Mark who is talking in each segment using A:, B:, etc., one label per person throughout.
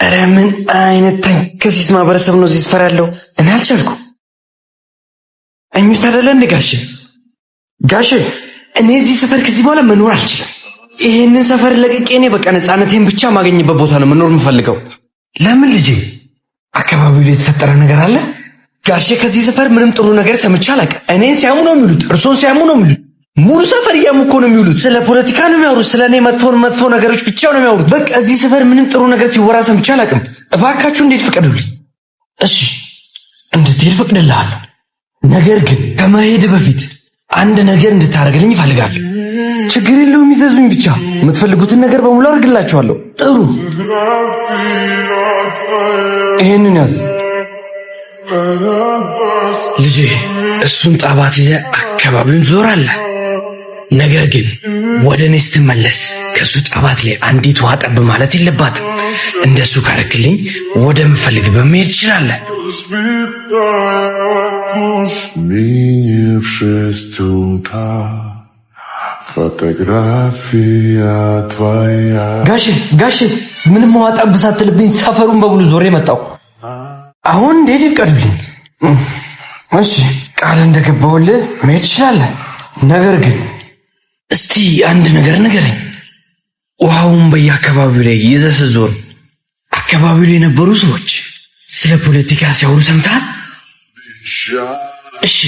A: ኧረ ምን አይነት ተንከሲስ ማህበረሰብ ነው እዚህ ሰፈር ያለው? እኔ አልቻልኩም። እሚት አይደለ እንደ ጋሼ እኔ እዚህ ሰፈር ከዚህ በኋላ መኖር አልችልም። ይሄንን ሰፈር ለቅቄ እኔ በቃ ነፃነቴን ብቻ ማገኝበት ቦታ ነው መኖር የምፈልገው። ለምን ልጄ? አካባቢው ላይ የተፈጠረ ነገር አለ? ጋሼ ከዚህ ሰፈር ምንም ጥሩ ነገር ሰምቼ አላውቅም። እኔን ሲያሙ ነው የሚሉት፣ እርሶን ሲያሙ ነው የሚሉት። ሙሉ ሰፈር እያሙ እኮ ነው የሚውሉት። ስለ ፖለቲካ ነው የሚያወሩት። ስለ እኔ መጥፎ ነገሮች ብቻ ነው የሚያወሩት። በቃ እዚህ ሰፈር ምንም ጥሩ ነገር ሲወራ ሰምቼ አላውቅም። እባካችሁ እንዴት ፍቀዱልኝ። እሺ እንድትሄድ ፈቅድልሃለሁ። ነገር ግን ከመሄድ በፊት አንድ ነገር እንድታደርግልኝ እፈልጋለሁ። ችግር የለውም ይዘዙኝ፣ ብቻ የምትፈልጉትን ነገር በሙሉ አድርግላችኋለሁ። ጥሩ፣ ይሄንን ያዝ ልጄ። እሱን ጣባት ይዘህ አካባቢውን ዞራለህ። ነገር ግን ወደ እኔ ስትመለስ ከሱ ጣባት ላይ አንዲት ውሃ ጠብ ማለት የለባትም። እንደሱ ካረክልኝ ወደምፈልግበት መሄድ ትችላለህ። ጋሼ ምንም ውሃ ጠብ ሳትልብኝ ሰፈሩን በሙሉ ዞሬ መጣሁ። አሁን እንዴት ይፍቀዱልኝ? እሺ ቃል እንደገባሁልህ መሄድ ትችላለህ። ነገር ግን እስቲ አንድ ነገር ንገረኝ። ውሃውን በየአካባቢው ላይ ይዘህ ስትዞር አካባቢው ላይ የነበሩ ሰዎች ስለ ፖለቲካ ሲያወሩ ሰምተሃል? እሺ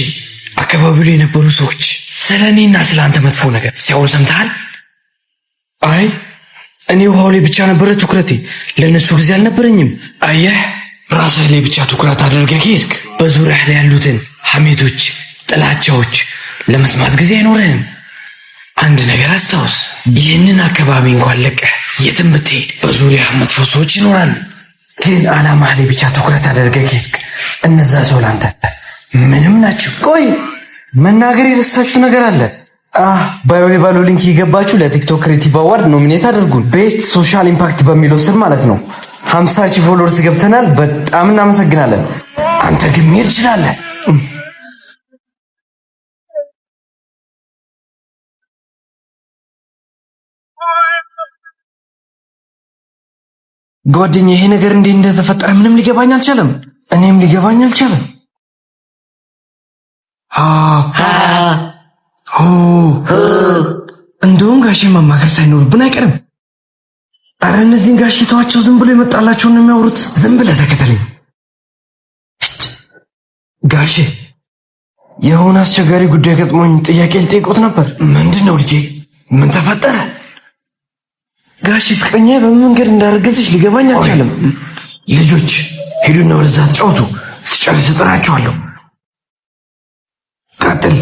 A: አካባቢው ላይ የነበሩ ሰዎች ስለ እኔና ስለ አንተ መጥፎ ነገር ሲያወሩ ሰምተሃል? አይ እኔ ውሃው ላይ ብቻ ነበረ ትኩረቴ፣ ለነሱ ጊዜ አልነበረኝም። አየህ ራስህ ላይ ብቻ ትኩረት አድርገህ ከሄድክ በዙሪያህ ላይ ያሉትን ሐሜቶች፣ ጥላቻዎች ለመስማት ጊዜ አይኖርህም። አንድ ነገር አስታውስ፣ ይህንን አካባቢ እንኳን ለቀህ የትም ብትሄድ በዙሪያህ መጥፎ ሰዎች ይኖራሉ። ግን ዓላማህ ላይ ብቻ ትኩረት አድርገህ ከሄድክ እነዛ ሰው ላንተ ምንም ናቸው። ቆይ መናገር የረሳችሁት ነገር አለ። ባዮ ላይ ባለው ሊንክ ይገባችሁ ለቲክቶክ ክሬቲቭ አዋርድ ኖሚኔት አድርጉን። ቤስት ሶሻል ኢምፓክት በሚለው ስር ማለት ነው። 50,000 ፎሎወርስ ገብተናል። በጣም እናመሰግናለን። አንተ ግን መሄድ ትችላለህ። ጓደኛ ይሄ ነገር እንዴት እንደተፈጠረ ምንም ሊገባኝ አልቻለም። እኔም ሊገባኝ አልቻለም። እንደውም ጋሼ ማማከር ሳይኖርብን አይቀርም። አረ እነዚህን ጋሼ ተዋቸው፣ ዝም ብሎ የመጣላቸውን ነው የሚያወሩት። ዝም ብለህ ተከተለኝ። ጋሼ የሆነ አስቸጋሪ ጉዳይ ገጥሞኝ ጥያቄ ልጠይቆት ነበር። ምንድነው ልጄ? ምን ተፈጠረ? ጋሼ ፍቅረኛ በምን መንገድ እንዳረገዘች ሊገባኝ አልቻለም። ልጆች ሄዱና ወደዛ ተጫወቱ፣ ስጨርስ እጠራችኋለሁ። ቀጥል።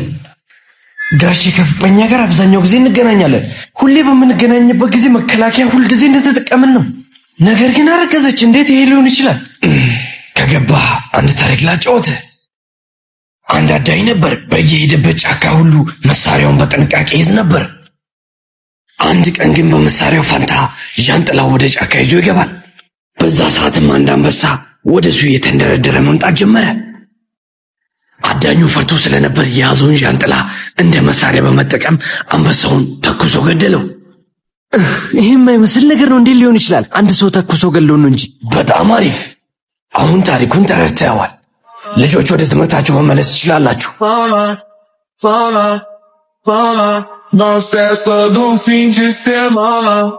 A: ጋሼ ከፍቅረኛ ጋር አብዛኛው ጊዜ እንገናኛለን። ሁሌ በምንገናኝበት ጊዜ መከላከያ ሁል ጊዜ እንደተጠቀምን ነው። ነገር ግን አረገዘች። እንዴት ይሄ ሊሆን ይችላል? ከገባህ አንድ ታሪክ ላጫወትህ። አንድ አዳኝ ነበር። በየሄደበት ጫካ ሁሉ መሳሪያውን በጥንቃቄ ይዝ ነበር። አንድ ቀን ግን በመሳሪያው ፋንታ ዣንጥላው ወደ ጫካ ይዞ ይገባል። በዛ ሰዓትም አንድ አንበሳ ወደሱ እየተንደረደረ መምጣት ጀመረ። አዳኙ ፈርቶ ስለነበር የያዘውን ዣንጥላ እንደ መሳሪያ በመጠቀም አንበሳውን ተኩሶ ገደለው። ይህም የማይመስል ነገር ነው። እንዴት ሊሆን ይችላል? አንድ ሰው ተኩሶ ገለው ነው እንጂ። በጣም አሪፍ። አሁን ታሪኩን ተረድተዋል። ልጆች ወደ ትምህርታቸው መመለስ ትችላላችሁ። Nós festa do fim de semana.